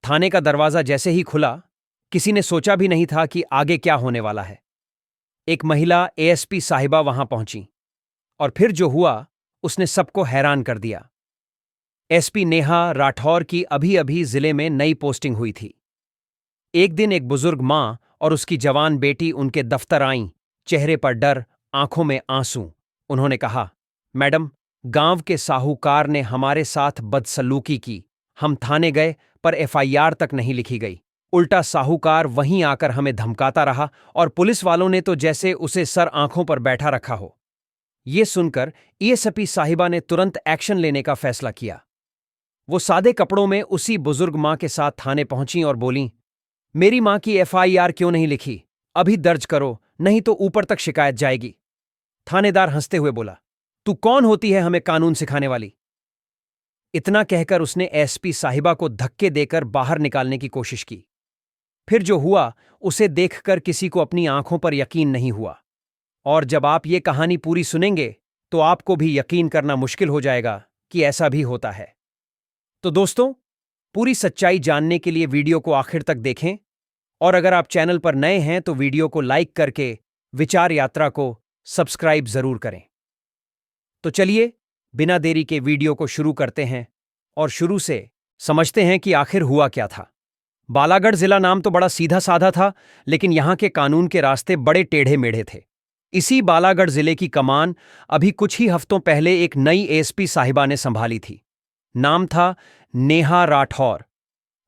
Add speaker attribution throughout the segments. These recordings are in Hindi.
Speaker 1: थाने का दरवाजा जैसे ही खुला, किसी ने सोचा भी नहीं था कि आगे क्या होने वाला है। एक महिला एएसपी साहिबा वहां पहुंची और फिर जो हुआ उसने सबको हैरान कर दिया। एसपी नेहा राठौर की अभी अभी जिले में नई पोस्टिंग हुई थी। एक दिन एक बुजुर्ग मां और उसकी जवान बेटी उनके दफ्तर आईं, चेहरे पर डर, आंखों में आंसू। उन्होंने कहा, मैडम, गांव के साहूकार ने हमारे साथ बदसलूकी की। हम थाने गए पर एफआईआर तक नहीं लिखी गई। उल्टा साहूकार वहीं आकर हमें धमकाता रहा और पुलिस वालों ने तो जैसे उसे सर आंखों पर बैठा रखा हो। ये सुनकर एएसपी साहिबा ने तुरंत एक्शन लेने का फैसला किया। वो सादे कपड़ों में उसी बुजुर्ग मां के साथ थाने पहुंची और बोलीं, मेरी मां की एफआईआर क्यों नहीं लिखी? अभी दर्ज करो, नहीं तो ऊपर तक शिकायत जाएगी। थानेदार हंसते हुए बोला, तू कौन होती है हमें कानून सिखाने वाली? इतना कहकर उसने एसपी साहिबा को धक्के देकर बाहर निकालने की कोशिश की। फिर जो हुआ उसे देखकर किसी को अपनी आंखों पर यकीन नहीं हुआ। और जब आप ये कहानी पूरी सुनेंगे तो आपको भी यकीन करना मुश्किल हो जाएगा कि ऐसा भी होता है। तो दोस्तों, पूरी सच्चाई जानने के लिए वीडियो को आखिर तक देखें और अगर आप चैनल पर नए हैं तो वीडियो को लाइक करके विचार यात्रा को सब्सक्राइब जरूर करें। तो चलिए बिना देरी के वीडियो को शुरू करते हैं और शुरू से समझते हैं कि आखिर हुआ क्या था। बालागढ़ जिला नाम तो बड़ा सीधा साधा था, लेकिन यहां के कानून के रास्ते बड़े टेढ़े मेढ़े थे। इसी बालागढ़ जिले की कमान अभी कुछ ही हफ्तों पहले एक नई एएसपी साहिबा ने संभाली थी। नाम था नेहा राठौर।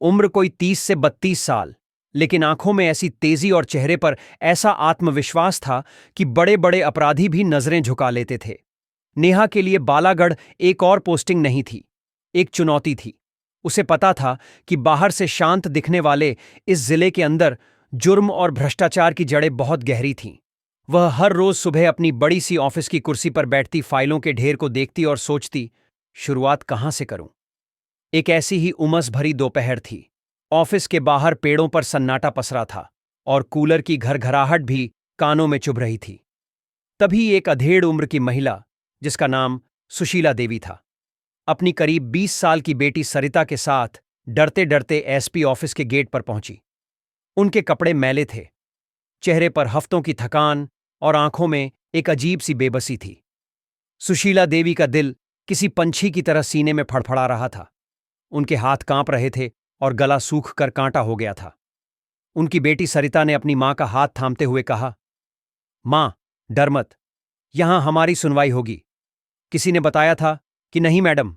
Speaker 1: उम्र कोई 30 से 32 साल, लेकिन आंखों में ऐसी तेजी और चेहरे पर ऐसा आत्मविश्वास था कि बड़े बड़े अपराधी भी नजरें झुका लेते थे। नेहा के लिए बालागढ़ एक और पोस्टिंग नहीं थी, एक चुनौती थी। उसे पता था कि बाहर से शांत दिखने वाले इस जिले के अंदर जुर्म और भ्रष्टाचार की जड़ें बहुत गहरी थीं। वह हर रोज सुबह अपनी बड़ी सी ऑफिस की कुर्सी पर बैठती फाइलों के ढेर को देखती और सोचती, शुरुआत कहां से करूं? एक ऐसी ही उमस भरी दोपहर थी। ऑफिस के बाहर पेड़ों पर सन्नाटा पसरा था और कूलर की घरघराहट भी कानों में चुभ रही थी। तभी एक अधेड़ उम्र की महिला, जिसका नाम सुशीला देवी था, अपनी करीब 20 साल की बेटी सरिता के साथ डरते डरते एसपी ऑफिस के गेट पर पहुंची। उनके कपड़े मैले थे, चेहरे पर हफ्तों की थकान और आंखों में एक अजीब सी बेबसी थी। सुशीला देवी का दिल किसी पंछी की तरह सीने में फड़फड़ा रहा था। उनके हाथ कांप रहे थे और गला सूख कर कांटा हो गया था। उनकी बेटी सरिता ने अपनी मां का हाथ थामते हुए कहा, मां, डर मत, यहां हमारी सुनवाई होगी। किसी ने बताया था कि नहीं मैडम,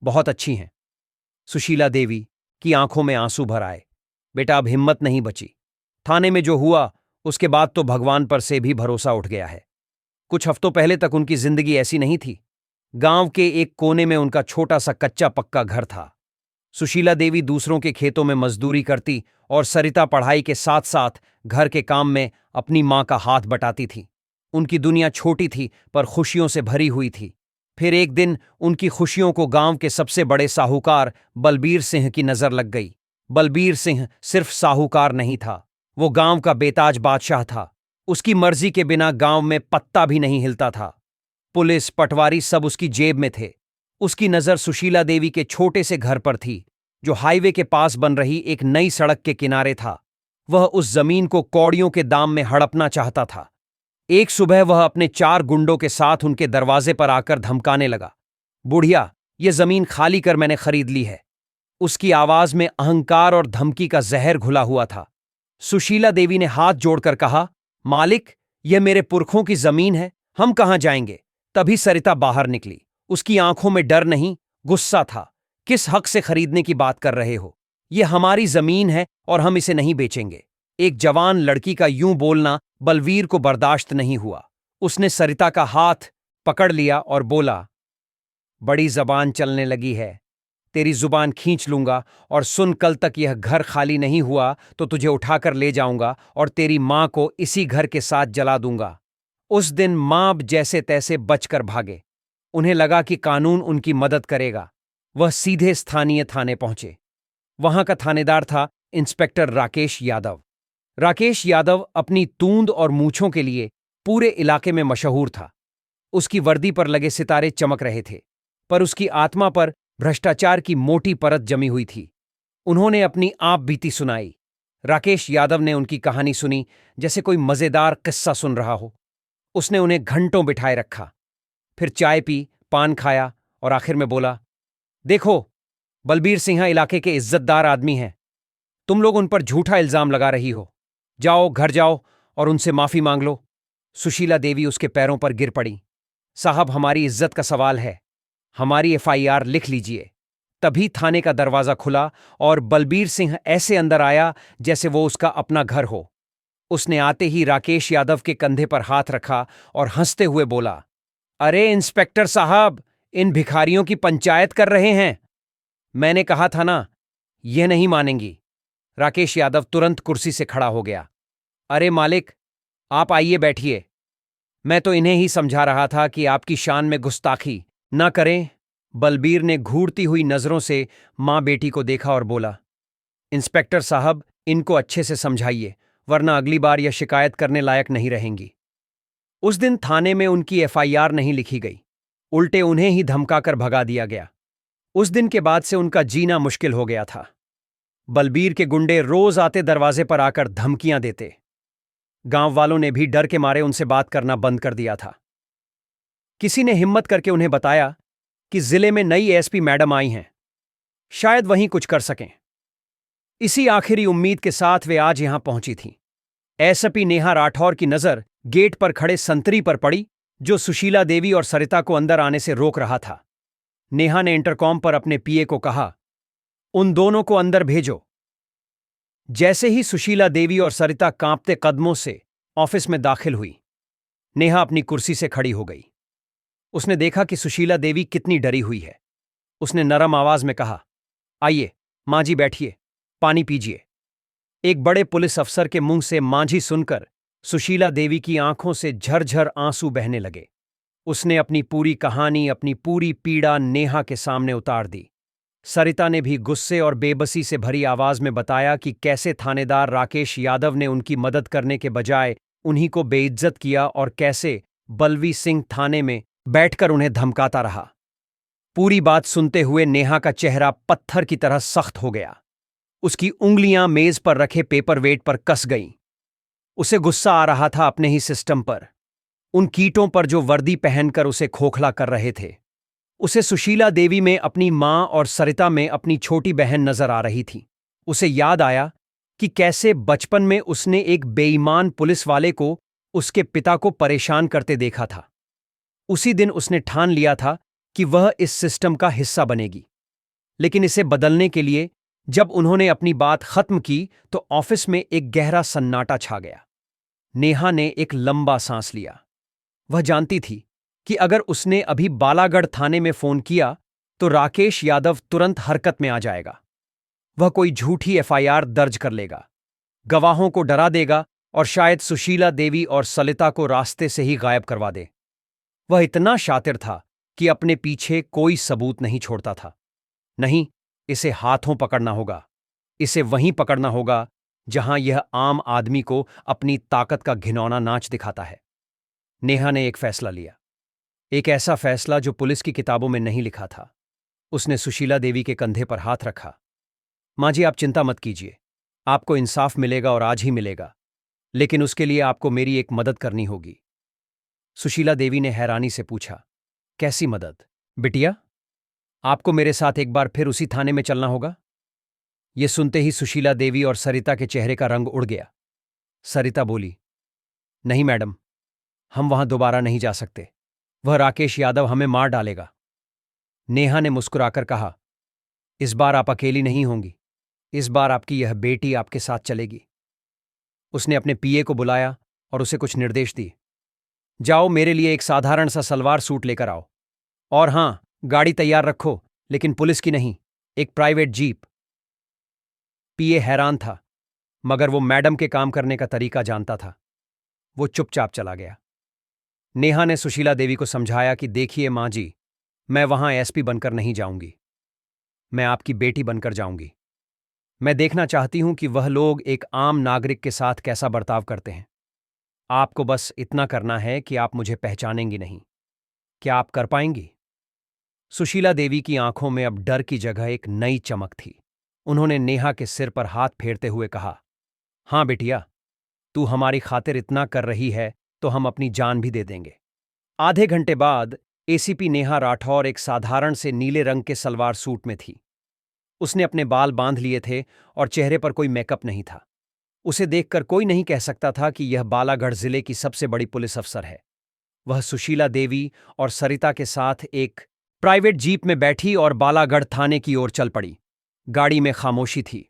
Speaker 1: बहुत अच्छी हैं। सुशीला देवी की आंखों में आंसू भर आए। बेटा, अब हिम्मत नहीं बची। थाने में जो हुआ उसके बाद तो भगवान पर से भी भरोसा उठ गया है। कुछ हफ्तों पहले तक उनकी जिंदगी ऐसी नहीं थी। गांव के एक कोने में उनका छोटा सा कच्चा पक्का घर था। सुशीला देवी दूसरों के खेतों में मजदूरी करती और सरिता पढ़ाई के साथ साथ घर के काम में अपनी मां का हाथ बटाती थी। उनकी दुनिया छोटी थी पर खुशियों से भरी हुई थी। फिर एक दिन उनकी खुशियों को गांव के सबसे बड़े साहूकार बलबीर सिंह की नजर लग गई। बलबीर सिंह सिर्फ साहूकार नहीं था, वो गांव का बेताज बादशाह था। उसकी मर्जी के बिना गांव में पत्ता भी नहीं हिलता था। पुलिस, पटवारी सब उसकी जेब में थे। उसकी नजर सुशीला देवी के छोटे से घर पर थी, जो हाईवे के पास बन रही एक नई सड़क के किनारे था। वह उस जमीन को कौड़ियों के दाम में हड़पना चाहता था। एक सुबह वह अपने 4 गुंडों के साथ उनके दरवाजे पर आकर धमकाने लगा, बुढ़िया, ये जमीन खाली कर, मैंने खरीद ली है। उसकी आवाज में अहंकार और धमकी का जहर घुला हुआ था। सुशीला देवी ने हाथ जोड़कर कहा, मालिक, यह मेरे पुरखों की जमीन है, हम कहां जाएंगे? तभी सरिता बाहर निकली। उसकी आंखों में डर नहीं, गुस्सा था। किस हक से खरीदने की बात कर रहे हो? यह हमारी जमीन है और हम इसे नहीं बेचेंगे। एक जवान लड़की का यूं बोलना बलवीर को बर्दाश्त नहीं हुआ। उसने सरिता का हाथ पकड़ लिया और बोला, बड़ी जबान चलने लगी है, तेरी जुबान खींच लूंगा और सुन, कल तक यह घर खाली नहीं हुआ तो तुझे उठाकर ले जाऊंगा और तेरी मां को इसी घर के साथ जला दूंगा। उस दिन मां जैसे तैसे बचकर भागे। उन्हें लगा कि कानून उनकी मदद करेगा। वह सीधे स्थानीय थाने पहुंचे। वहां का थानेदार था इंस्पेक्टर राकेश यादव। राकेश यादव अपनी तूंद और मूंछों के लिए पूरे इलाके में मशहूर था। उसकी वर्दी पर लगे सितारे चमक रहे थे, पर उसकी आत्मा पर भ्रष्टाचार की मोटी परत जमी हुई थी। उन्होंने अपनी आप बीती सुनाई। राकेश यादव ने उनकी कहानी सुनी जैसे कोई मजेदार किस्सा सुन रहा हो। उसने उन्हें घंटों बिठाए रखा, फिर चाय पी, पान खाया और आखिर में बोला, देखो, बलबीर सिंह इलाके के इज्जतदार आदमी हैं। तुम लोग उन पर झूठा इल्जाम लगा रही हो। जाओ, घर जाओ और उनसे माफी मांग लो। सुशीला देवी उसके पैरों पर गिर पड़ी। साहब, हमारी इज्जत का सवाल है, हमारी एफआईआर लिख लीजिए। तभी थाने का दरवाजा खुला और बलबीर सिंह ऐसे अंदर आया जैसे वो उसका अपना घर हो। उसने आते ही राकेश यादव के कंधे पर हाथ रखा और हंसते हुए बोला, अरे इंस्पेक्टर साहब, इन भिखारियों की पंचायत कर रहे हैं। मैंने कहा था ना, यह नहीं मानेंगी। राकेश यादव तुरंत कुर्सी से खड़ा हो गया। अरे मालिक, आप आइए, बैठिए। मैं तो इन्हें ही समझा रहा था कि आपकी शान में गुस्ताखी ना करें। बलबीर ने घूरती हुई नजरों से मां बेटी को देखा और बोला, इंस्पेक्टर साहब, इनको अच्छे से समझाइए, वरना अगली बार यह शिकायत करने लायक नहीं रहेंगी। उस दिन थाने में उनकी एफआईआर नहीं लिखी गई, उल्टे उन्हें ही धमकाकर भगा दिया गया। उस दिन के बाद से उनका जीना मुश्किल हो गया था। बलबीर के गुंडे रोज आते दरवाजे पर आकर धमकियां देते। गांव वालों ने भी डर के मारे उनसे बात करना बंद कर दिया था। किसी ने हिम्मत करके उन्हें बताया कि जिले में नई एसपी मैडम आई हैं, शायद वहीं कुछ कर सकें। इसी आखिरी उम्मीद के साथ वे आज यहां पहुंची थीं। एसपी नेहा राठौर की नजर गेट पर खड़े संतरी पर पड़ी, जो सुशीला देवी और सरिता को अंदर आने से रोक रहा था। नेहा ने इंटरकॉम पर अपने पीए को कहा, उन दोनों को अंदर भेजो। जैसे ही सुशीला देवी और सरिता कांपते कदमों से ऑफिस में दाखिल हुई, नेहा अपनी कुर्सी से खड़ी हो गई। उसने देखा कि सुशीला देवी कितनी डरी हुई है। उसने नरम आवाज में कहा, आइए मां जी, बैठिए, पानी पीजिए। एक बड़े पुलिस अफसर के मुंह से मां जी सुनकर सुशीला देवी की आंखों से झरझर आंसू बहने लगे। उसने अपनी पूरी कहानी, अपनी पूरी पीड़ा नेहा के सामने उतार दी। सरिता ने भी गुस्से और बेबसी से भरी आवाज में बताया कि कैसे थानेदार राकेश यादव ने उनकी मदद करने के बजाय उन्हीं को बेइज्जत किया और कैसे बलवीर सिंह थाने में बैठकर उन्हें धमकाता रहा। पूरी बात सुनते हुए नेहा का चेहरा पत्थर की तरह सख्त हो गया। उसकी उंगलियां मेज पर रखे पेपरवेट पर कस गईं। उसे गुस्सा आ रहा था अपने ही सिस्टम पर, उन कीटों पर जो वर्दी पहनकर उसे खोखला कर रहे थे। उसे सुशीला देवी में अपनी मां और सरिता में अपनी छोटी बहन नजर आ रही थी। उसे याद आया कि कैसे बचपन में उसने एक बेईमान पुलिस वाले को उसके पिता को परेशान करते देखा था। उसी दिन उसने ठान लिया था कि वह इस सिस्टम का हिस्सा बनेगी। लेकिन इसे बदलने के लिए जब उन्होंने अपनी बात खत्म की तो ऑफिस में एक गहरा सन्नाटा छा गया। नेहा ने एक लंबा सांस लिया। वह जानती थी कि अगर उसने अभी बालागढ़ थाने में फोन किया तो राकेश यादव तुरंत हरकत में आ जाएगा। वह कोई झूठी एफआईआर दर्ज कर लेगा, गवाहों को डरा देगा और शायद सुशीला देवी और सलिता को रास्ते से ही गायब करवा दे। वह इतना शातिर था कि अपने पीछे कोई सबूत नहीं छोड़ता था। नहीं, इसे हाथों पकड़ना होगा। इसे वहीं पकड़ना होगा जहां यह आम आदमी को अपनी ताकत का घिनौना नाच दिखाता है। नेहा ने एक फैसला लिया, एक ऐसा फैसला जो पुलिस की किताबों में नहीं लिखा था। उसने सुशीला देवी के कंधे पर हाथ रखा। मां जी, आप चिंता मत कीजिए, आपको इंसाफ मिलेगा और आज ही मिलेगा, लेकिन उसके लिए आपको मेरी एक मदद करनी होगी। सुशीला देवी ने हैरानी से पूछा, कैसी मदद बिटिया? आपको मेरे साथ एक बार फिर उसी थाने में चलना होगा। यह सुनते ही सुशीला देवी और सरिता के चेहरे का रंग उड़ गया। सरिता बोली, नहीं मैडम, हम वहां दोबारा नहीं जा सकते। वह राकेश यादव हमें मार डालेगा। नेहा ने मुस्कुराकर कहा, इस बार आप अकेली नहीं होंगी। इस बार आपकी यह बेटी आपके साथ चलेगी। उसने अपने पीए को बुलाया और उसे कुछ निर्देश दिए। जाओ, मेरे लिए एक साधारण सा सलवार सूट लेकर आओ। और हां, गाड़ी तैयार रखो, लेकिन पुलिस की नहीं, एक प्राइवेट जीप। पीए हैरान था, मगर वो मैडम के काम करने का तरीका जानता था। वो चुपचाप चला गया। नेहा ने सुशीला देवी को समझाया कि देखिए मां जी, मैं वहां एसपी बनकर नहीं जाऊंगी। मैं आपकी बेटी बनकर जाऊंगी। मैं देखना चाहती हूं कि वह लोग एक आम नागरिक के साथ कैसा बर्ताव करते हैं। आपको बस इतना करना है कि आप मुझे पहचानेंगी नहीं। क्या आप कर पाएंगी? सुशीला देवी की आंखों में अब डर की जगह एक नई चमक थी। उन्होंने नेहा के सिर पर हाथ फेरते हुए कहा, हाँ बेटिया, तू हमारी खातिर इतना कर रही है तो हम अपनी जान भी दे देंगे। आधे घंटे बाद एसीपी नेहा राठौर एक साधारण से नीले रंग के सलवार सूट में थी। उसने अपने बाल बांध लिए थे और चेहरे पर कोई मेकअप नहीं था। उसे देखकर कोई नहीं कह सकता था कि यह बालागढ़ जिले की सबसे बड़ी पुलिस अफसर है। वह सुशीला देवी और सरिता के साथ एक प्राइवेट जीप में बैठी और बालागढ़ थाने की ओर चल पड़ी। गाड़ी में खामोशी थी।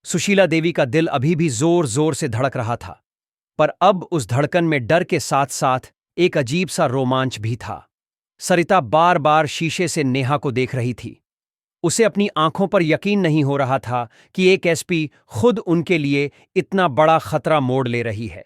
Speaker 1: सुशीला देवी का दिल अभी भी जोर जोर से धड़क रहा था, पर अब उस धड़कन में डर के साथ साथ एक अजीब सा रोमांच भी था। सरिता बार बार शीशे से नेहा को देख रही थी। उसे अपनी आंखों पर यकीन नहीं हो रहा था कि एक एसपी खुद उनके लिए इतना बड़ा खतरा मोड़ ले रही है।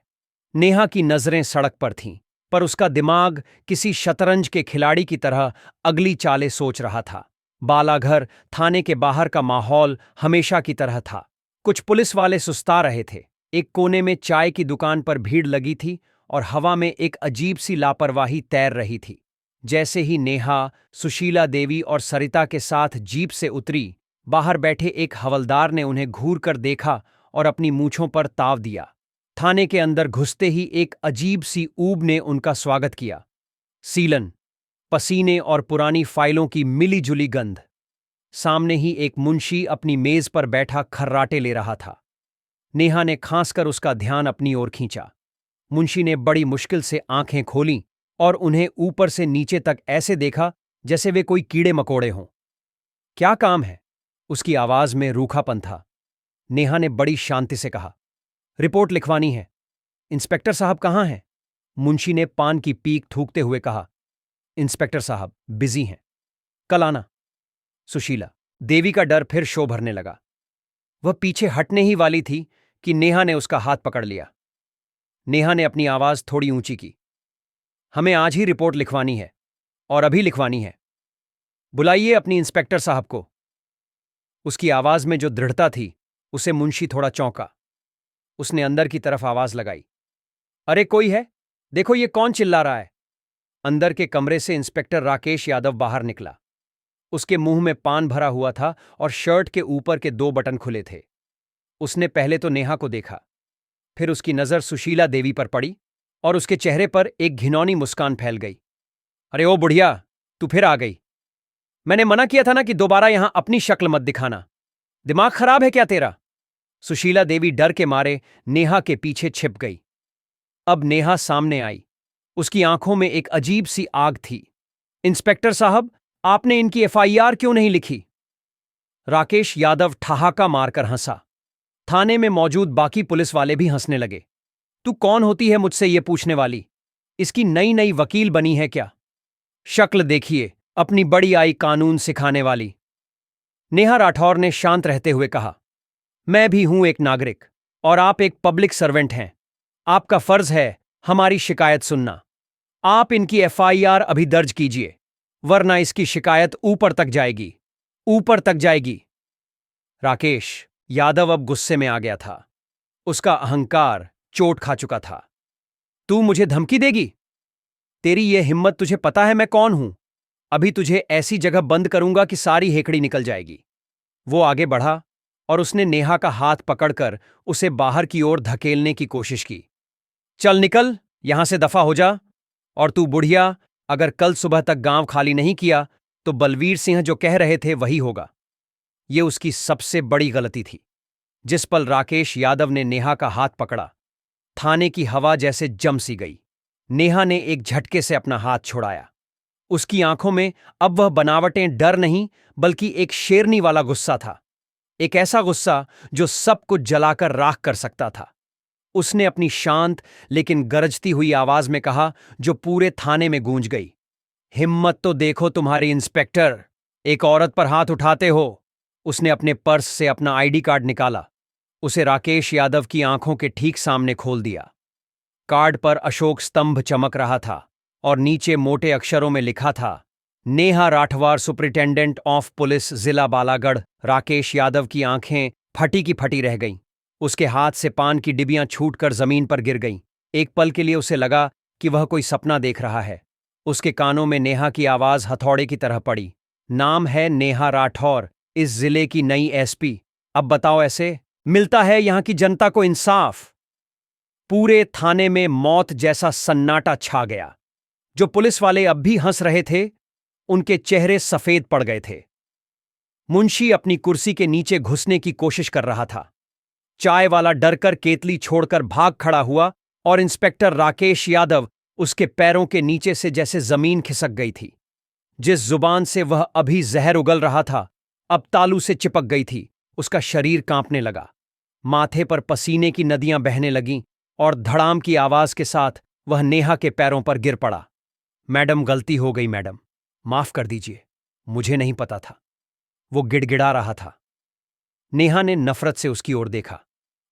Speaker 1: नेहा की नजरें सड़क पर थीं, पर उसका दिमाग किसी शतरंज के खिलाड़ी की तरह अगली चालें सोच रहा था। बालाघर थाने के बाहर का माहौल हमेशा की तरह था। कुछ पुलिस वाले सुस्ता रहे थे। एक कोने में चाय की दुकान पर भीड़ लगी थी और हवा में एक अजीब सी लापरवाही तैर रही थी। जैसे ही नेहा, सुशीला देवी और सरिता के साथ जीप से उतरी, बाहर बैठे एक हवलदार ने उन्हें घूर कर देखा और अपनी मूंछों पर ताव दिया। थाने के अंदर घुसते ही एक अजीब सी ऊब ने उनका स्वागत किया। सीलन, पसीने और पुरानी फाइलों की मिली-जुली गंध। सामने ही एक मुंशी अपनी मेज पर बैठा खर्राटे ले रहा था। नेहा ने खांसकर उसका ध्यान अपनी ओर खींचा। मुंशी ने बड़ी मुश्किल से आंखें खोलीं और उन्हें ऊपर से नीचे तक ऐसे देखा जैसे वे कोई कीड़े मकोड़े हों। क्या काम है? उसकी आवाज में रूखापन था। नेहा ने बड़ी शांति से कहा, रिपोर्ट लिखवानी है। इंस्पेक्टर साहब कहाँ हैं? मुंशी ने पान की पीक थूकते हुए कहा, इंस्पेक्टर साहब बिजी हैं, कल आना। सुशीला देवी का डर फिर शो भरने लगा। वह पीछे हटने ही वाली थी कि नेहा ने उसका हाथ पकड़ लिया। नेहा ने अपनी आवाज थोड़ी ऊंची की, हमें आज ही रिपोर्ट लिखवानी है और अभी लिखवानी है। बुलाइए अपनी इंस्पेक्टर साहब को। उसकी आवाज में जो दृढ़ता थी उसे मुंशी थोड़ा चौंका। उसने अंदर की तरफ आवाज लगाई, अरे कोई है? देखो ये कौन चिल्ला रहा है? अंदर के कमरे से इंस्पेक्टर राकेश यादव बाहर निकला। उसके मुंह में पान भरा हुआ था और शर्ट के ऊपर के 2 बटन खुले थे। उसने पहले तो नेहा को देखा, फिर उसकी नजर सुशीला देवी पर पड़ी और उसके चेहरे पर एक घिनौनी मुस्कान फैल गई। अरे ओ बुढ़िया, तू फिर आ गई। मैंने मना किया था ना कि दोबारा यहां अपनी शक्ल मत दिखाना। दिमाग खराब है क्या तेरा? सुशीला देवी डर के मारे नेहा के पीछे छिप गई। अब नेहा सामने आई। उसकी आंखों में एक अजीब सी आग थी। इंस्पेक्टर साहब, आपने इनकी एफआईआर क्यों नहीं लिखी? राकेश यादव ठहाका मारकर हंसा। थाने में मौजूद बाकी पुलिस वाले भी हंसने लगे। तू कौन होती है मुझसे ये पूछने वाली? इसकी नई नई वकील बनी है क्या? शक्ल देखिए, अपनी बड़ी आई कानून सिखाने वाली। नेहा राठौर ने शांत रहते हुए कहा, मैं भी हूं एक नागरिक और आप एक पब्लिक सर्वेंट हैं। आपका फर्ज है हमारी शिकायत सुनना। आप इनकी एफआईआर अभी दर्ज कीजिए, वरना इसकी शिकायत ऊपर तक जाएगी, ऊपर तक जाएगी। राकेश यादव अब गुस्से में आ गया था। उसका अहंकार चोट खा चुका था। तू मुझे धमकी देगी? तेरी यह हिम्मत, तुझे पता है मैं कौन हूं? अभी तुझे ऐसी जगह बंद करूंगा कि सारी हेकड़ी निकल जाएगी। वो आगे बढ़ा और उसने नेहा का हाथ पकड़कर उसे बाहर की ओर धकेलने की कोशिश की। चल निकल, यहां से दफा हो जा। और तू बुढ़िया, अगर कल सुबह तक गांव खाली नहीं किया तो बलवीर सिंह जो कह रहे थे वही होगा। ये उसकी सबसे बड़ी गलती थी। जिस पल राकेश यादव ने नेहा का हाथ पकड़ा, थाने की हवा जैसे जम सी गई। नेहा ने एक झटके से अपना हाथ छुड़ाया। उसकी आंखों में अब वह बनावटें डर नहीं बल्कि एक शेरनी वाला गुस्सा था। एक ऐसा गुस्सा जो सब कुछ जलाकर राख कर सकता था। उसने अपनी शांत लेकिन गरजती हुई आवाज में कहा, जो पूरे थाने में गूंज गई, हिम्मत तो देखो तुम्हारी इंस्पेक्टर, एक औरत पर हाथ उठाते हो। उसने अपने पर्स से अपना आईडी कार्ड निकाला, उसे राकेश यादव की आंखों के ठीक सामने खोल दिया। कार्ड पर अशोक स्तंभ चमक रहा था और नीचे मोटे अक्षरों में लिखा था, नेहा राठवार, सुपरिटेंडेंट ऑफ पुलिस, जिला बालागढ़। राकेश यादव की आंखें फटी की फटी रह गईं। उसके हाथ से पान की डिबियां छूटकर जमीन पर गिर गईं। एक पल के लिए उसे लगा कि वह कोई सपना देख रहा है। उसके कानों में नेहा की आवाज हथौड़े की तरह पड़ी, नाम है नेहा राठौर, इस जिले की नई एसपी। अब बताओ ऐसे मिलता है यहां की जनता को इंसाफ? पूरे थाने में मौत जैसा सन्नाटा छा गया। जो पुलिस वाले अब भी हंस रहे थे, उनके चेहरे सफेद पड़ गए थे। मुंशी अपनी कुर्सी के नीचे घुसने की कोशिश कर रहा था। चाय वाला डरकर केतली छोड़कर भाग खड़ा हुआ और इंस्पेक्टर राकेश यादव उसके पैरों के नीचे से जैसे जमीन खिसक गई थी। जिस जुबान से वह अभी जहर उगल रहा था, अब तालू से चिपक गई थी। उसका शरीर कांपने लगा। माथे पर पसीने की नदियां बहने लगीं और धड़ाम की आवाज के साथ वह नेहा के पैरों पर गिर पड़ा। मैडम, गलती हो गई मैडम, माफ कर दीजिए, मुझे नहीं पता था। वो गिड़गिड़ा रहा था। नेहा ने नफरत से उसकी ओर देखा।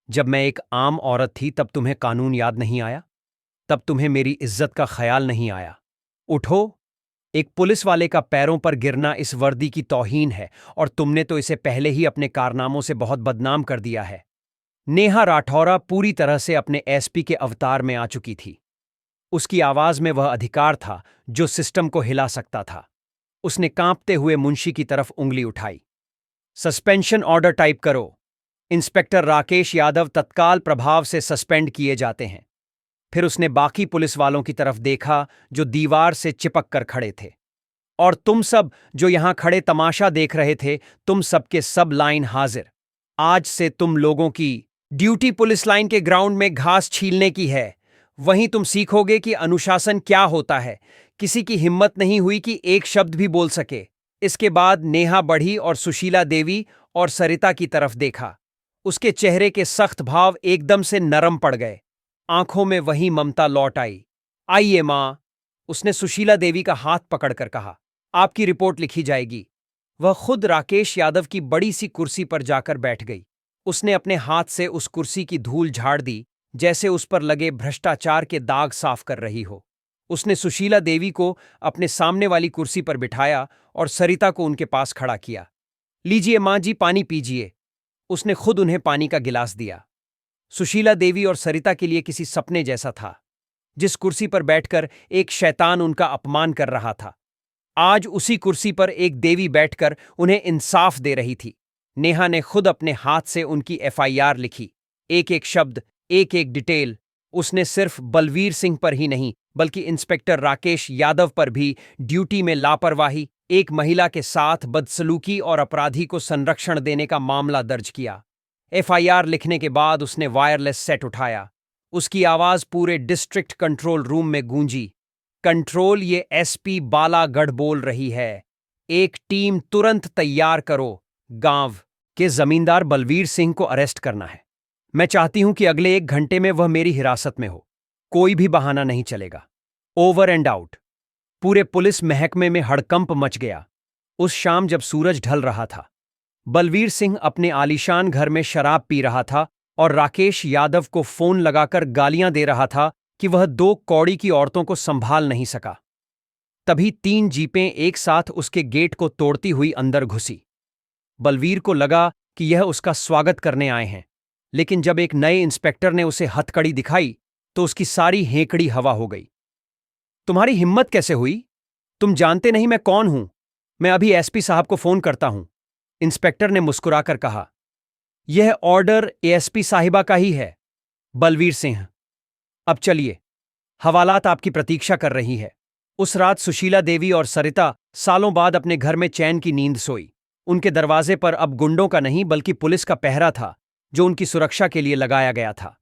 Speaker 1: जब मैं एक आम औरत थी तब तुम्हें कानून याद नहीं आया? तब तुम्हें मेरी इज्जत का ख्याल नहीं आया? उठो। एक पुलिस वाले का पैरों पर गिरना इस वर्दी की तौहीन है और तुमने तो इसे पहले ही अपने कारनामों से बहुत बदनाम कर दिया है। नेहा राठौरा पूरी तरह से अपने एसपी के अवतार में आ चुकी थी। उसकी आवाज में वह अधिकार था जो सिस्टम को हिला सकता था। उसने कांपते हुए मुंशी की तरफ उंगली उठाई। सस्पेंशन ऑर्डर टाइप करो। इंस्पेक्टर राकेश यादव तत्काल प्रभाव से सस्पेंड किए जाते हैं। फिर उसने बाकी पुलिस वालों की तरफ देखा जो दीवार से चिपक कर खड़े थे। और तुम सब जो यहां खड़े तमाशा देख रहे थे, तुम सबके सब लाइन हाजिर। आज से तुम लोगों की ड्यूटी पुलिस लाइन के ग्राउंड में घास छीलने की है। वहीं तुम सीखोगे कि अनुशासन क्या होता है। किसी की हिम्मत नहीं हुई कि एक शब्द भी बोल सके। इसके बाद नेहा बढ़ी और सुशीला देवी और सरिता की तरफ देखा। उसके चेहरे के सख्त भाव एकदम से नरम पड़ गए। आंखों में वही ममता लौट आई। आइए मां, उसने सुशीला देवी का हाथ पकड़कर कहा, आपकी रिपोर्ट लिखी जाएगी। वह खुद राकेश यादव की बड़ी सी कुर्सी पर जाकर बैठ गई। उसने अपने हाथ से उस कुर्सी की धूल झाड़ दी, जैसे उस पर लगे भ्रष्टाचार के दाग साफ कर रही हो। उसने सुशीला देवी को अपने सामने वाली कुर्सी पर बिठाया और सरिता को उनके पास खड़ा किया। लीजिए मां जी, पानी पीजिए। उसने खुद उन्हें पानी का गिलास दिया। सुशीला देवी और सरिता के लिए किसी सपने जैसा था। जिस कुर्सी पर बैठकर एक शैतान उनका अपमान कर रहा था, आज उसी कुर्सी पर एक देवी बैठकर उन्हें इंसाफ दे रही थी। नेहा ने खुद अपने हाथ से उनकी एफआईआर लिखी। एक एक शब्द, एक एक डिटेल। उसने सिर्फ बलवीर सिंह पर ही नहीं, बल्कि इंस्पेक्टर राकेश यादव पर भी ड्यूटी में लापरवाही, एक महिला के साथ बदसलूकी और अपराधी को संरक्षण देने का मामला दर्ज किया। एफआईआर लिखने के बाद उसने वायरलेस सेट उठाया। उसकी आवाज पूरे डिस्ट्रिक्ट कंट्रोल रूम में गूंजी। कंट्रोल, ये एसपी बालागढ़ बोल रही है। एक टीम तुरंत तैयार करो। गांव के जमींदार बलवीर सिंह को अरेस्ट करना है। मैं चाहती हूं कि अगले 1 घंटे में वह मेरी हिरासत में हो। कोई भी बहाना नहीं चलेगा। Over and out. पूरे पुलिस महकमे में हड़कंप मच गया। उस शाम जब सूरज ढल रहा था, बलवीर सिंह अपने आलीशान घर में शराब पी रहा था और राकेश यादव को फोन लगाकर गालियां दे रहा था कि वह 2 कौड़ी की औरतों को संभाल नहीं सका। तभी 3 जीपें एक साथ उसके गेट को तोड़ती हुई अंदर घुसी। बलवीर को लगा कि यह उसका स्वागत करने आए हैं, लेकिन जब एक नए इंस्पेक्टर ने उसे हथकड़ी दिखाई तो उसकी सारी हेंकड़ी हवा हो गई। तुम्हारी हिम्मत कैसे हुई? तुम जानते नहीं मैं कौन हूं? मैं अभी एसपी साहब को फोन करता हूं। इंस्पेक्टर ने मुस्कुराकर कहा, यह ऑर्डर एएसपी साहिबा का ही है। बलवीर सिंह, अब चलिए, हवालात आपकी प्रतीक्षा कर रही है। उस रात सुशीला देवी और सरिता सालों बाद अपने घर में चैन की नींद सोई। उनके दरवाजे पर अब गुंडों का नहीं बल्कि पुलिस का पहरा था, जो उनकी सुरक्षा के लिए लगाया गया था।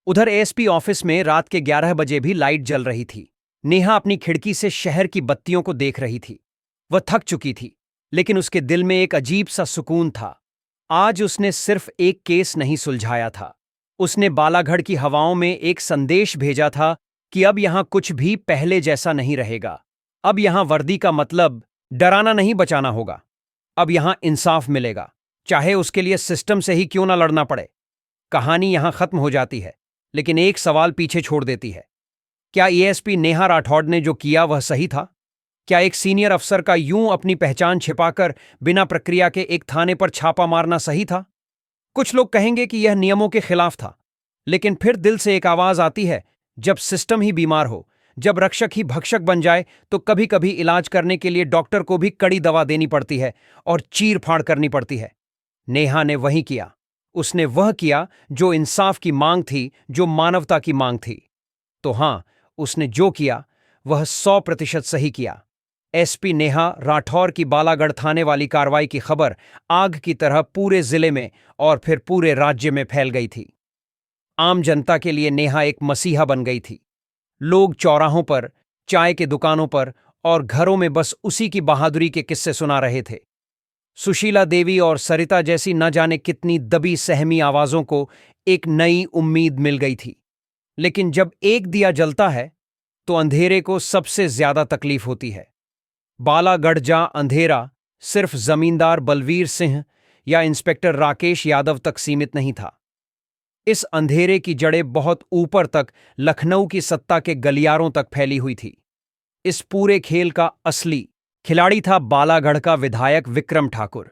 Speaker 1: उधर एएसपी ऑफिस में रात के 11 बजे भी लाइट जल रही थी। नेहा अपनी खिड़की से शहर की बत्तियों को देख रही थी। वह थक चुकी थी, लेकिन उसके दिल में एक अजीब सा सुकून था। आज उसने सिर्फ एक केस नहीं सुलझाया था, उसने बालागढ़ की हवाओं में एक संदेश भेजा था कि अब यहां कुछ भी पहले जैसा नहीं रहेगा। अब यहां वर्दी का मतलब डराना नहीं, बचाना होगा। अब यहां इंसाफ मिलेगा, चाहे उसके लिए सिस्टम से ही क्यों ना लड़ना पड़े। कहानी यहां खत्म हो जाती है, लेकिन एक सवाल पीछे छोड़ देती है। क्या एएसपी नेहा राठौड़ ने जो किया वह सही था? क्या एक सीनियर अफसर का यूं अपनी पहचान छिपाकर बिना प्रक्रिया के एक थाने पर छापा मारना सही था? कुछ लोग कहेंगे कि यह नियमों के खिलाफ था, लेकिन फिर दिल से एक आवाज आती है, जब सिस्टम ही बीमार हो, जब रक्षक ही भक्षक बन जाए, तो कभी कभी इलाज करने के लिए डॉक्टर को भी कड़ी दवा देनी पड़ती है और चीर फाड़ करनी पड़ती है। नेहा ने वही किया। उसने वह किया जो इंसाफ की मांग थी, जो मानवता की मांग थी। तो हां, उसने जो किया वह 100% सही किया। एसपी नेहा राठौर की बालागढ़ थाने वाली कार्रवाई की खबर आग की तरह पूरे जिले में और फिर पूरे राज्य में फैल गई थी। आम जनता के लिए नेहा एक मसीहा बन गई थी। लोग चौराहों पर, चाय की दुकानों पर और घरों में बस उसी की बहादुरी के किस्से सुना रहे थे। सुशीला देवी और सरिता जैसी न जाने कितनी दबी सहमी आवाजों को एक नई उम्मीद मिल गई थी। लेकिन जब एक दिया जलता है तो अंधेरे को सबसे ज्यादा तकलीफ होती है। बालागढ़ जा अंधेरा सिर्फ जमींदार बलवीर सिंह या इंस्पेक्टर राकेश यादव तक सीमित नहीं था। इस अंधेरे की जड़ें बहुत ऊपर तक लखनऊ की सत्ता के गलियारों तक फैली हुई थी। इस पूरे खेल का असली खिलाड़ी था बालागढ़ का विधायक विक्रम ठाकुर।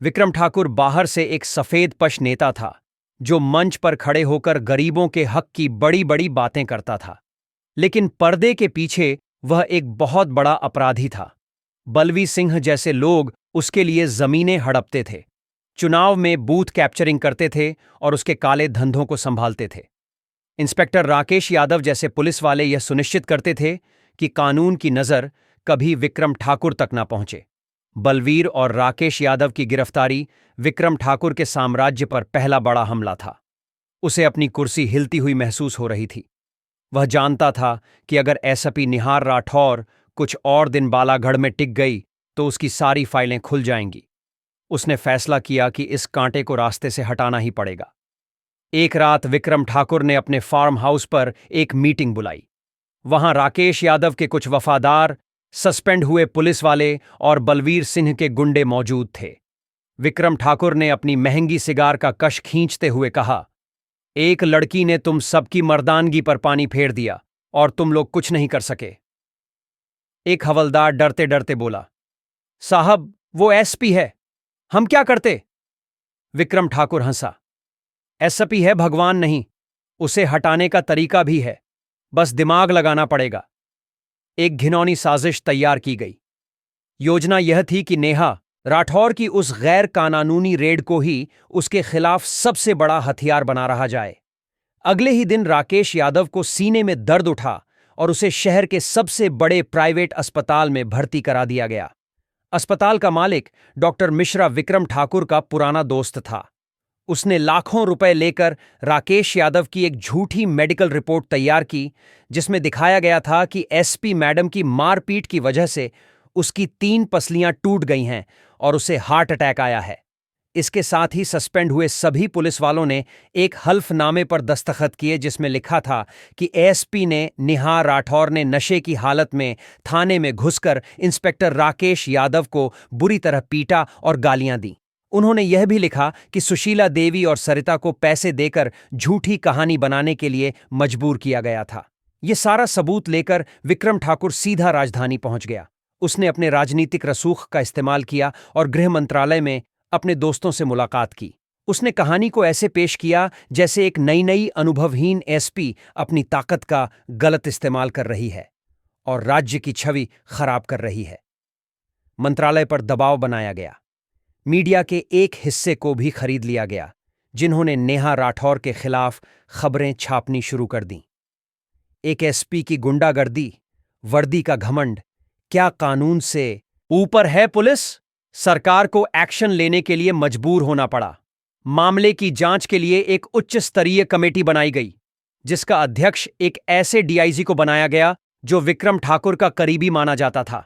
Speaker 1: विक्रम ठाकुर बाहर से एक सफेद पश नेता था, जो मंच पर खड़े होकर गरीबों के हक की बड़ी बड़ी बातें करता था। लेकिन पर्दे के पीछे वह एक बहुत बड़ा अपराधी था। बलवी सिंह जैसे लोग उसके लिए जमीनें हड़पते थे, चुनाव में बूथ कैप्चरिंग करते थे और उसके काले धंधों को संभालते थे। इंस्पेक्टर राकेश यादव जैसे पुलिस वाले यह सुनिश्चित करते थे कि कानून की नजर कभी विक्रम ठाकुर तक न पहुंचे। बलवीर और राकेश यादव की गिरफ्तारी विक्रम ठाकुर के साम्राज्य पर पहला बड़ा हमला था। उसे अपनी कुर्सी हिलती हुई महसूस हो रही थी। वह जानता था कि अगर एसपी निहार राठौर कुछ और दिन बालागढ़ में टिक गई तो उसकी सारी फाइलें खुल जाएंगी। उसने फैसला किया कि इस कांटे को रास्ते से हटाना ही पड़ेगा। एक रात विक्रम ठाकुर ने अपने फार्म हाउस पर एक मीटिंग बुलाई। वहां राकेश यादव के कुछ वफादार, सस्पेंड हुए पुलिस वाले और बलवीर सिंह के गुंडे मौजूद थे। विक्रम ठाकुर ने अपनी महंगी सिगार का कश खींचते हुए कहा, एक लड़की ने तुम सबकी मर्दानगी पर पानी फेर दिया और तुम लोग कुछ नहीं कर सके। एक हवलदार डरते डरते बोला, साहब वो एसपी है, हम क्या करते? विक्रम ठाकुर हंसा, एसपी है भगवान नहीं, उसे हटाने का तरीका भी है, बस दिमाग लगाना पड़ेगा। एक घिनौनी साजिश तैयार की गई। योजना यह थी कि नेहा राठौर की उस गैर कानूनी रेड को ही उसके खिलाफ सबसे बड़ा हथियार बना रहा जाए। अगले ही दिन राकेश यादव को सीने में दर्द उठा और उसे शहर के सबसे बड़े प्राइवेट अस्पताल में भर्ती करा दिया गया। अस्पताल का मालिक डॉक्टर मिश्रा विक्रम ठाकुर का पुराना दोस्त था। उसने लाखों रुपए लेकर राकेश यादव की एक झूठी मेडिकल रिपोर्ट तैयार की, जिसमें दिखाया गया था कि एसपी मैडम की मारपीट की वजह से उसकी 3 पसलियां टूट गई हैं और उसे हार्ट अटैक आया है। इसके साथ ही सस्पेंड हुए सभी पुलिस वालों ने एक हल्फनामे पर दस्तखत किए, जिसमें लिखा था कि एसपी ने निहार राठौर ने नशे की हालत में थाने में घुसकर इंस्पेक्टर राकेश यादव को बुरी तरह पीटा और गालियां दी। उन्होंने यह भी लिखा कि सुशीला देवी और सरिता को पैसे देकर झूठी कहानी बनाने के लिए मजबूर किया गया था। यह सारा सबूत लेकर विक्रम ठाकुर सीधा राजधानी पहुंच गया। उसने अपने राजनीतिक रसूख का इस्तेमाल किया और गृह मंत्रालय में अपने दोस्तों से मुलाकात की। उसने कहानी को ऐसे पेश किया जैसे एक नई नई अनुभवहीन एसपी अपनी ताकत का गलत इस्तेमाल कर रही है और राज्य की छवि खराब कर रही है। मंत्रालय पर दबाव बनाया गया। मीडिया के एक हिस्से को भी खरीद लिया गया, जिन्होंने नेहा राठौर के खिलाफ खबरें छापनी शुरू कर दीं। एक एसपी की गुंडागर्दी, वर्दी का घमंड, क्या कानून से ऊपर है पुलिस? सरकार को एक्शन लेने के लिए मजबूर होना पड़ा। मामले की जांच के लिए एक उच्च स्तरीय कमेटी बनाई गई, जिसका अध्यक्ष एक ऐसे डीआईजी को बनाया गया जो विक्रम ठाकुर का करीबी माना जाता था।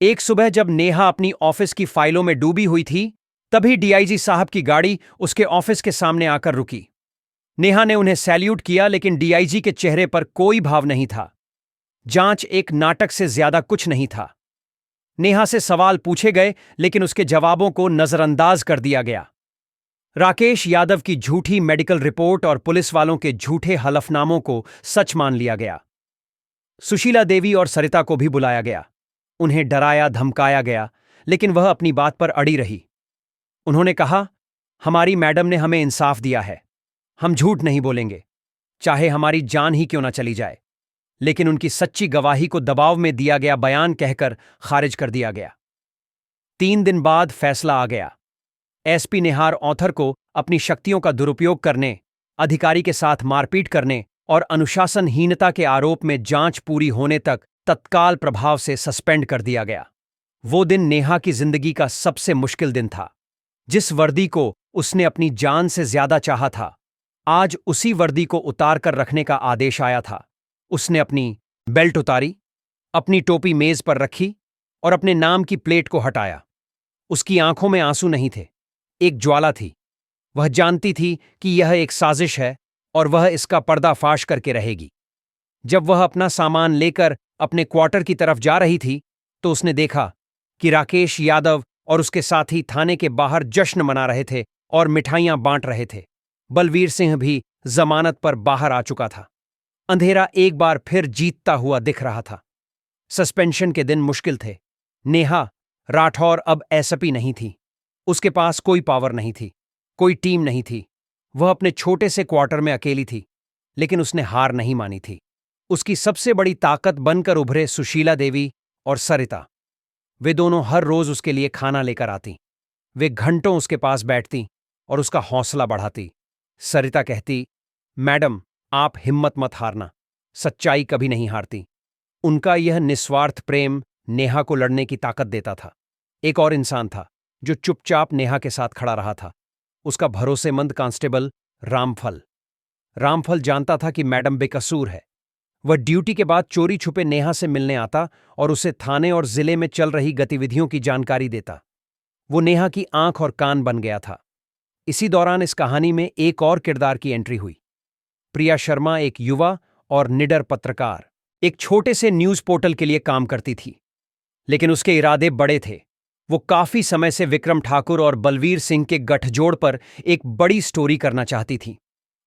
Speaker 1: एक सुबह जब नेहा अपनी ऑफिस की फाइलों में डूबी हुई थी, तभी डीआईजी साहब की गाड़ी उसके ऑफिस के सामने आकर रुकी। नेहा ने उन्हें सैल्यूट किया, लेकिन डीआईजी के चेहरे पर कोई भाव नहीं था। जांच एक नाटक से ज्यादा कुछ नहीं था। नेहा से सवाल पूछे गए, लेकिन उसके जवाबों को नजरअंदाज कर दिया गया। राकेश यादव की झूठी मेडिकल रिपोर्ट और पुलिस वालों के झूठे हलफनामों को सच मान लिया गया। सुशीला देवी और सरिता को भी बुलाया गया। उन्हें डराया धमकाया गया, लेकिन वह अपनी बात पर अड़ी रही। उन्होंने कहा, हमारी मैडम ने हमें इंसाफ दिया है, हम झूठ नहीं बोलेंगे, चाहे हमारी जान ही क्यों ना चली जाए। लेकिन उनकी सच्ची गवाही को दबाव में दिया गया बयान कहकर खारिज कर दिया गया। 3 दिन बाद फैसला आ गया। एसपी नेहार ऑथर को अपनी शक्तियों का दुरुपयोग करने, अधिकारी के साथ मारपीट करने और अनुशासनहीनता के आरोप में जांच पूरी होने तक तत्काल प्रभाव से सस्पेंड कर दिया गया। वो दिन नेहा की जिंदगी का सबसे मुश्किल दिन था। जिस वर्दी को उसने अपनी जान से ज्यादा चाहा था, आज उसी वर्दी को उतार कर रखने का आदेश आया था। उसने अपनी बेल्ट उतारी, अपनी टोपी मेज पर रखी और अपने नाम की प्लेट को हटाया। उसकी आंखों में आंसू नहीं थे, एक ज्वाला थी। वह जानती थी कि यह एक साजिश है और वह इसका पर्दाफाश करके रहेगी। जब वह अपना सामान लेकर अपने क्वार्टर की तरफ जा रही थी, तो उसने देखा कि राकेश यादव और उसके साथी थाने के बाहर जश्न मना रहे थे और मिठाइयां बांट रहे थे। बलवीर सिंह भी जमानत पर बाहर आ चुका था। अंधेरा एक बार फिर जीतता हुआ दिख रहा था। सस्पेंशन के दिन मुश्किल थे। नेहा राठौर अब एसपी नहीं थी। उसके पास कोई पावर नहीं थी, कोई टीम नहीं थी। वह अपने छोटे से क्वार्टर में अकेली थी, लेकिन उसने हार नहीं मानी थी। उसकी सबसे बड़ी ताकत बनकर उभरे सुशीला देवी और सरिता। वे दोनों हर रोज उसके लिए खाना लेकर आती। वे घंटों उसके पास बैठती और उसका हौसला बढ़ाती। सरिता कहती, मैडम, आप हिम्मत मत हारना, सच्चाई कभी नहीं हारती। उनका यह निस्वार्थ प्रेम नेहा को लड़ने की ताकत देता था। एक और इंसान था जो चुपचाप नेहा के साथ खड़ा रहा था, उसका भरोसेमंद कांस्टेबल रामफल। रामफल जानता था कि मैडम बेकसूर है। वह ड्यूटी के बाद चोरी छुपे नेहा से मिलने आता और उसे थाने और जिले में चल रही गतिविधियों की जानकारी देता। वो नेहा की आंख और कान बन गया था। इसी दौरान इस कहानी में एक और किरदार की एंट्री हुई। प्रिया शर्मा एक युवा और निडर पत्रकार, एक छोटे से न्यूज पोर्टल के लिए काम करती थी, लेकिन उसके इरादे बड़े थे। वो काफी समय से विक्रम ठाकुर और बलवीर सिंह के गठजोड़ पर एक बड़ी स्टोरी करना चाहती थी।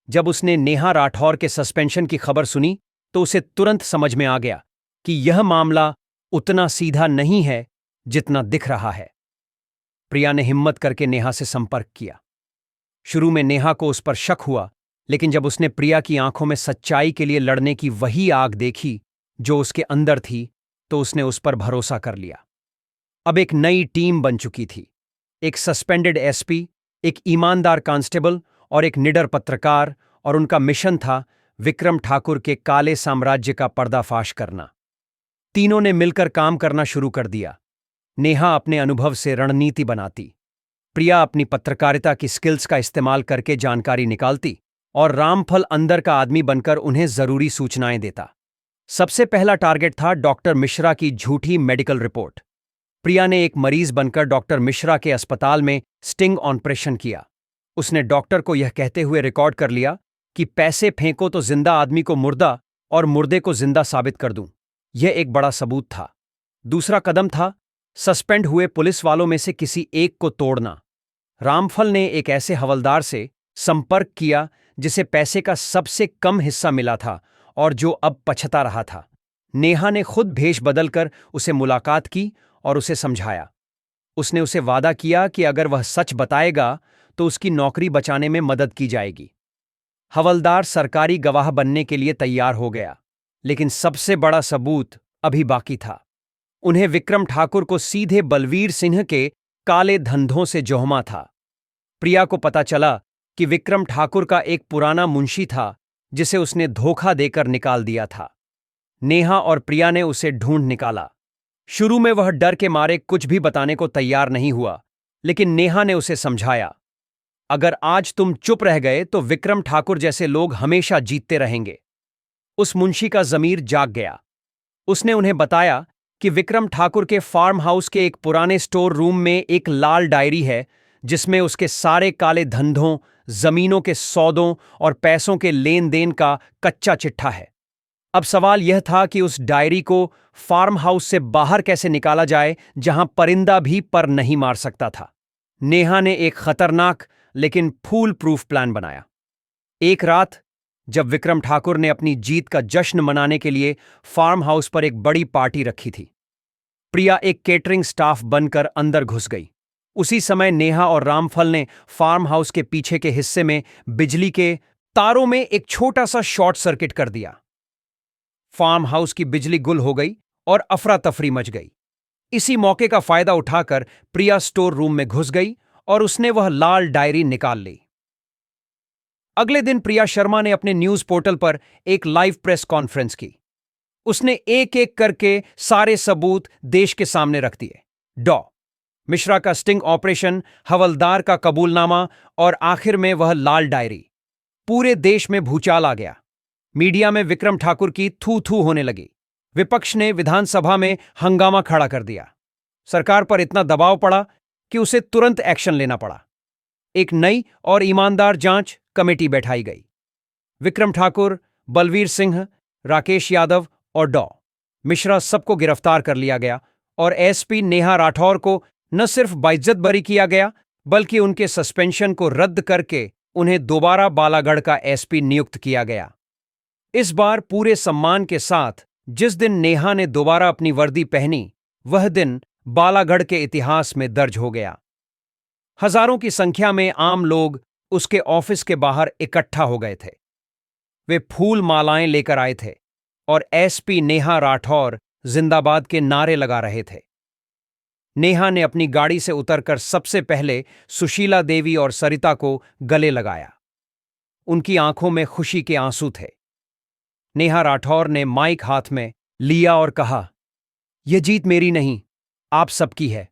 Speaker 1: जब उसने नेहा राठौर के सस्पेंशन की खबर सुनी, तो उसे तुरंत समझ में आ गया कि यह मामला उतना सीधा नहीं है जितना दिख रहा है। प्रिया ने हिम्मत करके नेहा से संपर्क किया। शुरू में नेहा को उस पर शक हुआ, लेकिन जब उसने प्रिया की आंखों में सच्चाई के लिए लड़ने की वही आग देखी जो उसके अंदर थी, तो उसने उस पर भरोसा कर लिया। अब एक नई टीम बन चुकी थी। एक सस्पेंडेड एसपी, एक ईमानदार कांस्टेबल और एक निडर पत्रकार, और उनका मिशन था विक्रम ठाकुर के काले साम्राज्य का पर्दाफाश करना। तीनों ने मिलकर काम करना शुरू कर दिया। नेहा अपने अनुभव से रणनीति बनाती, प्रिया अपनी पत्रकारिता की स्किल्स का इस्तेमाल करके जानकारी निकालती, और रामफल अंदर का आदमी बनकर उन्हें जरूरी सूचनाएं देता। सबसे पहला टारगेट था डॉक्टर मिश्रा की झूठी मेडिकल रिपोर्ट। प्रिया ने एक मरीज बनकर डॉक्टर मिश्रा के अस्पताल में स्टिंग ऑपरेशन किया। उसने डॉक्टर को यह कहते हुए रिकॉर्ड कर लिया कि पैसे फेंको तो जिंदा आदमी को मुर्दा और मुर्दे को जिंदा साबित कर दूं। यह एक बड़ा सबूत था। दूसरा कदम था सस्पेंड हुए पुलिस वालों में से किसी एक को तोड़ना। रामफल ने एक ऐसे हवलदार से संपर्क किया जिसे पैसे का सबसे कम हिस्सा मिला था और जो अब पछता रहा था। नेहा ने खुद भेष बदलकर उसे मुलाकात की और उसे समझाया। उसने उसे वादा किया कि अगर वह सच बताएगा तो उसकी नौकरी बचाने में मदद की जाएगी। हवलदार सरकारी गवाह बनने के लिए तैयार हो गया, लेकिन सबसे बड़ा सबूत अभी बाकी था। उन्हें विक्रम ठाकुर को सीधे बलवीर सिंह के काले धंधों से जोहमा था। प्रिया को पता चला कि विक्रम ठाकुर का एक पुराना मुंशी था जिसे उसने धोखा देकर निकाल दिया था। नेहा और प्रिया ने उसे ढूंढ निकाला। शुरू में वह डर के मारे कुछ भी बताने को तैयार नहीं हुआ, लेकिन नेहा ने उसे समझाया, अगर आज तुम चुप रह गए तो विक्रम ठाकुर जैसे लोग हमेशा जीतते रहेंगे। उस मुंशी का जमीर जाग गया। उसने उन्हें बताया कि विक्रम ठाकुर के फार्म हाउस के एक पुराने स्टोर रूम में एक लाल डायरी है जिसमें उसके सारे काले धंधों, जमीनों के सौदों और पैसों के लेन देन का कच्चा चिट्ठा है। अब सवाल यह था कि उस डायरी को फार्म हाउस से बाहर कैसे निकाला जाए जहां परिंदा भी पर नहीं मार सकता था। नेहा ने एक खतरनाक लेकिन फूल प्रूफ प्लान बनाया। एक रात जब विक्रम ठाकुर ने अपनी जीत का जश्न मनाने के लिए फार्म हाउस पर एक बड़ी पार्टी रखी थी, प्रिया एक केटरिंग स्टाफ बनकर अंदर घुस गई। उसी समय नेहा और रामफल ने फार्म हाउस के पीछे के हिस्से में बिजली के तारों में एक छोटा सा शॉर्ट सर्किट कर दिया। फार्म हाउस की बिजली गुल हो गई और अफरा तफरी मच गई। इसी मौके का फायदा उठाकर प्रिया स्टोर रूम में घुस गई और उसने वह लाल डायरी निकाल ली। अगले दिन प्रिया शर्मा ने अपने न्यूज पोर्टल पर एक लाइव प्रेस कॉन्फ्रेंस की। उसने एक एक करके सारे सबूत देश के सामने रख दिए। डॉ मिश्रा का स्टिंग ऑपरेशन, हवलदार का कबूलनामा और आखिर में वह लाल डायरी। पूरे देश में भूचाल आ गया। मीडिया में विक्रम ठाकुर की थू थू होने लगी। विपक्ष ने विधानसभा में हंगामा खड़ा कर दिया। सरकार पर इतना दबाव पड़ा कि उसे तुरंत एक्शन लेना पड़ा। एक नई और ईमानदार जांच कमेटी बैठाई गई। विक्रम ठाकुर, बलवीर सिंह, राकेश यादव और डॉ मिश्रा सबको गिरफ्तार कर लिया गया और एसपी नेहा राठौर को न सिर्फ बाइज्जत बरी किया गया, बल्कि उनके सस्पेंशन को रद्द करके उन्हें दोबारा बालागढ़ का एसपी नियुक्त किया गया। इस बार पूरे सम्मान के साथ जिस दिन नेहा ने दोबारा अपनी वर्दी पहनी, वह दिन बालागढ़ के इतिहास में दर्ज हो गया। हजारों की संख्या में आम लोग उसके ऑफिस के बाहर इकट्ठा हो गए थे। वे फूल मालाएं लेकर आए थे और एसपी नेहा राठौर जिंदाबाद के नारे लगा रहे थे। नेहा ने अपनी गाड़ी से उतरकर सबसे पहले सुशीला देवी और सरिता को गले लगाया। उनकी आंखों में खुशी के आंसू थे। नेहा राठौर ने माइक हाथ में लिया और कहा, यह जीत मेरी नहीं, आप सबकी है।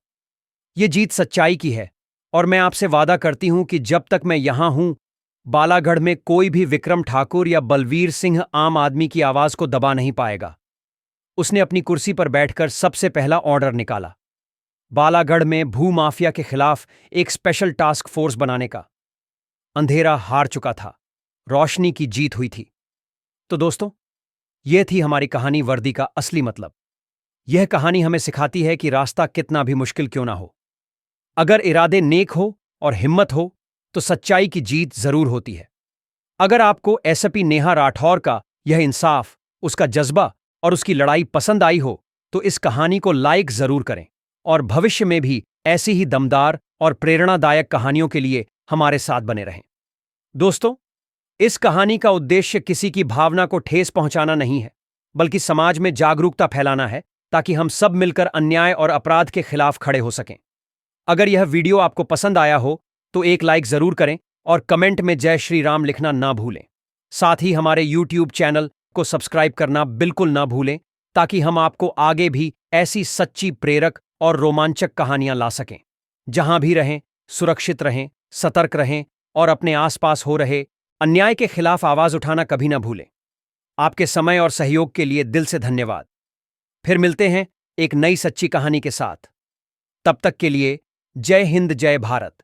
Speaker 1: यह जीत सच्चाई की है और मैं आपसे वादा करती हूं कि जब तक मैं यहां हूं, बालागढ़ में कोई भी विक्रम ठाकुर या बलवीर सिंह आम आदमी की आवाज को दबा नहीं पाएगा। उसने अपनी कुर्सी पर बैठकर सबसे पहला ऑर्डर निकाला, बालागढ़ में भूमाफिया के खिलाफ एक स्पेशल टास्क फोर्स बनाने का। अंधेरा हार चुका था, रोशनी की जीत हुई थी। तो दोस्तों, यह थी हमारी कहानी वर्दी का असली मतलब। यह कहानी हमें सिखाती है कि रास्ता कितना भी मुश्किल क्यों ना हो, अगर इरादे नेक हो और हिम्मत हो तो सच्चाई की जीत जरूर होती है। अगर आपको एसपी नेहा राठौर का यह इंसाफ, उसका जज्बा और उसकी लड़ाई पसंद आई हो तो इस कहानी को लाइक जरूर करें और भविष्य में भी ऐसी ही दमदार और प्रेरणादायक कहानियों के लिए हमारे साथ बने रहें। दोस्तों, इस कहानी का उद्देश्य किसी की भावना को ठेस पहुंचाना नहीं है, बल्कि समाज में जागरूकता फैलाना है ताकि हम सब मिलकर अन्याय और अपराध के खिलाफ खड़े हो सकें। अगर यह वीडियो आपको पसंद आया हो तो एक लाइक जरूर करें और कमेंट में जय श्री राम लिखना ना भूलें। साथ ही हमारे YouTube चैनल को सब्सक्राइब करना बिल्कुल ना भूलें ताकि हम आपको आगे भी ऐसी सच्ची, प्रेरक और रोमांचक कहानियां ला सकें। जहां भी रहें, सुरक्षित रहें, सतर्क रहें और अपने आसपास हो रहे अन्याय के खिलाफ आवाज उठाना कभी ना भूलें। आपके समय और सहयोग के लिए दिल से धन्यवाद। फिर मिलते हैं एक नई सच्ची कहानी के साथ। तब तक के लिए जय हिंद, जय भारत।